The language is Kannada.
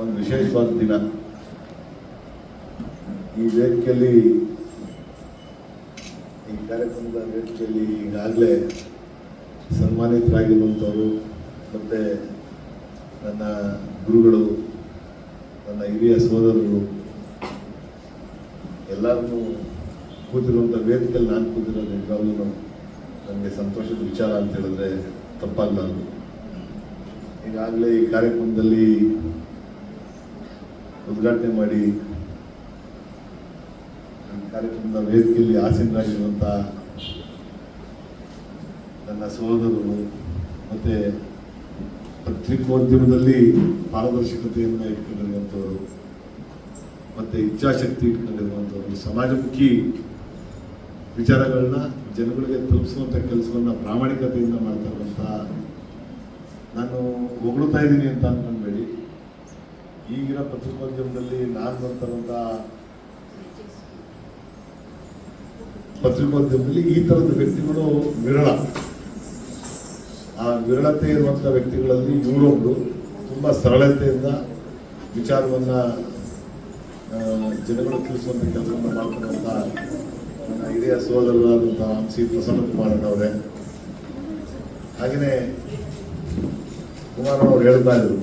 ಒಂದು ವಿಶೇಷವಾದ ದಿನ. ಈ ವೇದಿಕೆಯಲ್ಲಿ, ಈ ಕಾರ್ಯಕ್ರಮದ ವೇದಿಕೆಯಲ್ಲಿ ಈಗಾಗಲೇ ಸನ್ಮಾನಿತರಾಗಿರುವಂಥವರು ಮತ್ತು ನನ್ನ ಗುರುಗಳು, ನನ್ನ ಹಿರಿಯ ಸೋದರರು ಎಲ್ಲರನ್ನೂ ಕೂತಿರುವಂಥ ವೇದಿಕೆಯಲ್ಲಿ ನಾನು ಕೂತಿರೋದು ನಿಜವಾಗ್ಲೂ ನನಗೆ ಸಂತೋಷದ ವಿಚಾರ ಅಂತ ಹೇಳಿದ್ರೆ ತಪ್ಪಾಗಲಾರದು. ಈಗಾಗಲೇ ಈ ಕಾರ್ಯಕ್ರಮದಲ್ಲಿ ಉದ್ಘಾಟನೆ ಮಾಡಿ ಈ ಕಾರ್ಯಕ್ರಮದ ವೇದಿಕೆಯಲ್ಲಿ ಆಸೀನರಾಗಿರುವಂಥ ನನ್ನ ಸಹೋದರರು ಮತ್ತು ಪತ್ರಿಕೋದ್ಯಮದಲ್ಲಿ ಪಾರದರ್ಶಕತೆಯನ್ನು ಇಟ್ಕೊಂಡಿರುವಂಥವರು ಮತ್ತು ಇಚ್ಛಾಶಕ್ತಿ ಇಟ್ಕೊಂಡಿರುವಂಥವ್ರು, ಸಮಾಜಮುಖಿ ವಿಚಾರಗಳನ್ನ ಜನಗಳಿಗೆ ತಲುಪಿಸುವಂಥ ಕೆಲಸವನ್ನು ಪ್ರಾಮಾಣಿಕತೆಯಿಂದ ಮಾಡ್ತಾ ಇರುವಂಥ, ನಾನು ಹೊಗಳ್ತಾ ಇದ್ದೀನಿ ಅಂತ ಅಂದ್ಕೊಂಡ್ಬೇಡಿ, ಈಗಿನ ಪತ್ರಿಕೋದ್ಯಮದಲ್ಲಿ ನಾನು ಬರ್ತಾರಂಥ ಪತ್ರಿಕೋದ್ಯಮದಲ್ಲಿ ಈ ಥರದ ವ್ಯಕ್ತಿಗಳು ವಿರಳ. ಆ ವಿರಳತೆ ಇರುವಂಥ ವ್ಯಕ್ತಿಗಳಲ್ಲಿ ಇವರೊಬ್ಬರು ತುಂಬ ಸರಳತೆಯಿಂದ ವಿಚಾರವನ್ನು ಜನಗಳು ತಿಳಿಸುವಂಥ ಕೆಲಸವನ್ನು ಮಾಡ್ತಿರುವಂಥ ನನ್ನ ಹಿರಿಯ ಸೋದರರಾದಂಥ ಸಿ ಪ್ರಸನ್ನಕುಮಾರನವರೇ. ಹಾಗೆಯೇ ಕುಮಾರನವರು ಹೇಳ್ತಾ ಇದ್ರು,